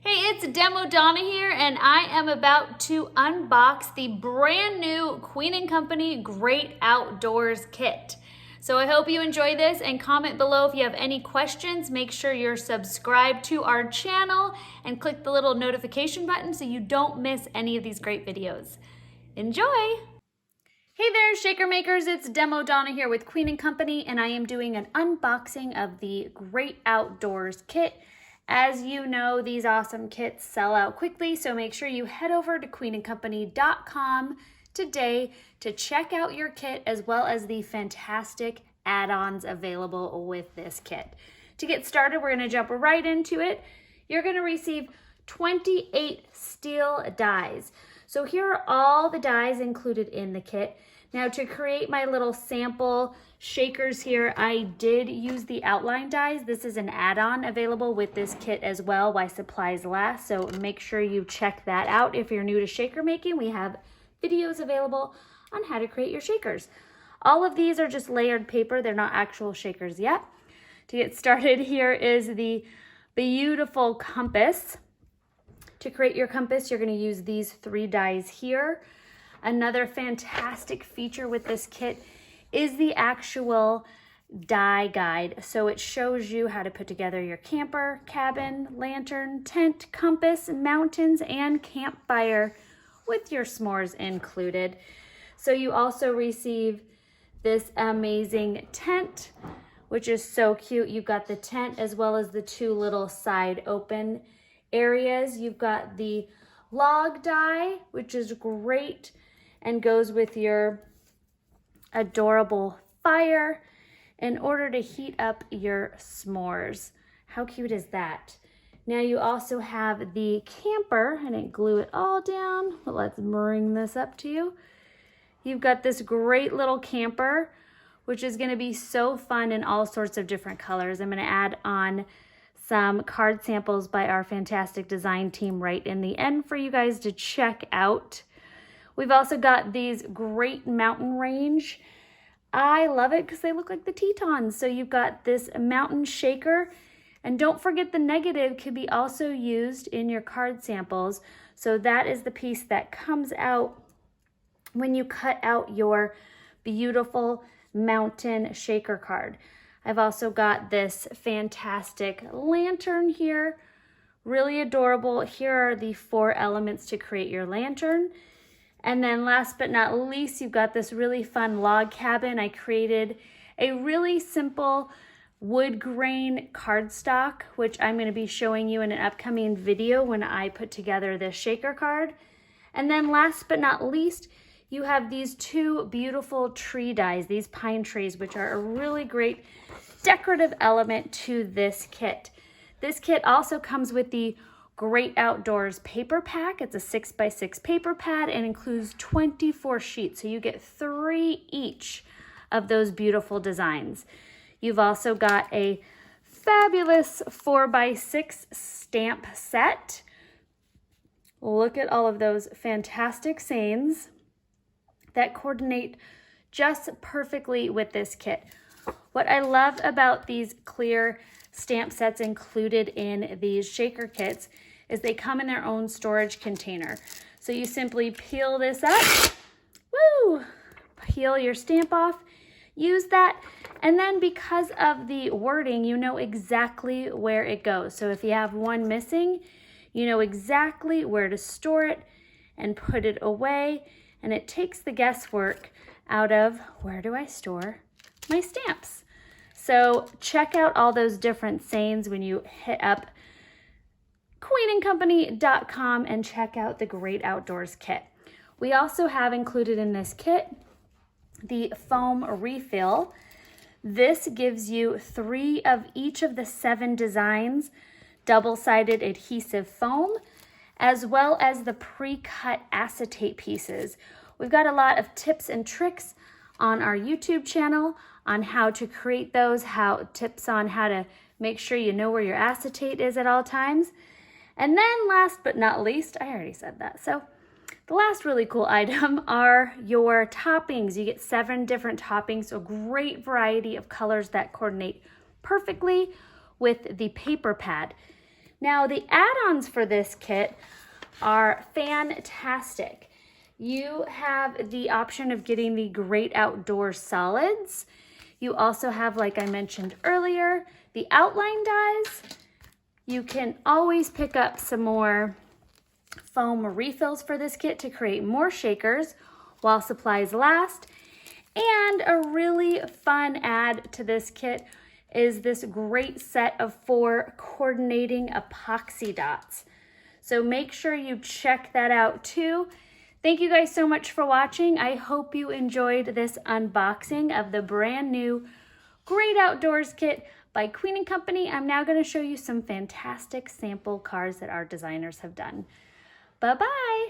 Hey, it's Donna here, and I am about to unbox the brand new Queen & Company Great Outdoors Kit. So I hope you enjoy this, and comment below if you have any questions. Make sure you're subscribed to our channel and click the little notification button so you don't miss any of these great videos. Enjoy! Hey there, Shaker Makers, it's Donna here with Queen & Company, and I am doing an unboxing of the Great Outdoors Kit. As you know, these awesome kits sell out quickly, so make sure you head over to queenandcompany.com today to check out your kit, as well as the fantastic add-ons available with this kit. To get started, we're going to jump right into it. You're going to receive 28 steel dies. So here are all the dies included in the kit. Now, to create my little sample shakers here, I did use the outline dies. This is an add-on available with this kit as well while supplies last, so make sure you check that out. If you're new to shaker making, we have videos available on how to create your shakers. All of these are just layered paper. They're not actual shakers yet. To get started, here is the beautiful compass. To create your compass, you're going to use these 3 dies here. Another fantastic feature with this kit is the actual die guide. So it shows you how to put together your camper, cabin, lantern, tent, compass, mountains, and campfire with your s'mores included. So you also receive this amazing tent, which is so cute. You've got the tent as well as the 2 little side open areas. You've got the log die, which is great and goes with your adorable fire in order to heat up your s'mores. How cute is that? Now you also have the camper. I didn't glue it all down, but let's bring this up to you. You've got this great little camper, which is going to be so fun in all sorts of different colors. I'm going to add on some card samples by our fantastic design team right in the end for you guys to check out. We've also got these great mountain range. I love it because they look like the Tetons. So you've got this mountain shaker, and don't forget the negative can be also used in your card samples. So that is the piece that comes out when you cut out your beautiful mountain shaker card. I've also got this fantastic lantern here, really adorable. Here are the 4 elements to create your lantern. And then last but not least, you've got this really fun log cabin. I created a really simple wood grain cardstock, which I'm going to be showing you in an upcoming video when I put together this shaker card. And then last but not least, you have these 2 beautiful tree dies, these pine trees, which are a really great decorative element to this kit. This kit also comes with the Great Outdoors paper pack. It's a 6x6 paper pad and includes 24 sheets. So you get 3 each of those beautiful designs. You've also got a fabulous 4x6 stamp set. Look at all of those fantastic sayings that coordinate just perfectly with this kit. What I love about these clear stamp sets included in these shaker kits is they come in their own storage container. So you simply peel this up, woo, peel your stamp off, use that, and then because of the wording, you know exactly where it goes. So if you have one missing, you know exactly where to store it and put it away, and it takes the guesswork out of where do I store my stamps. So check out all those different sayings when you hit up queenandcompany.com and check out the Great Outdoors Kit. We also have included in this kit the foam refill. This gives you 3 of each of the 7 designs, double-sided adhesive foam, as well as the pre-cut acetate pieces. We've got a lot of tips and tricks on our YouTube channel on how to create those, tips on how to make sure you know where your acetate is at all times. And then last but not least, I already said that. So the last really cool item are your toppings. You get 7 different toppings, a great variety of colors that coordinate perfectly with the paper pad. Now the add-ons for this kit are fantastic. You have the option of getting the Great Outdoors solids. You also have, like I mentioned earlier, the outline dies. You can always pick up some more foam refills for this kit to create more shakers while supplies last. And a really fun add to this kit is this great set of 4 coordinating epoxy dots. So make sure you check that out too. Thank you guys so much for watching. I hope you enjoyed this unboxing of the brand new Great Outdoors kit by Queen & Company. I'm now going to show you some fantastic sample cards that our designers have done. Bye-bye.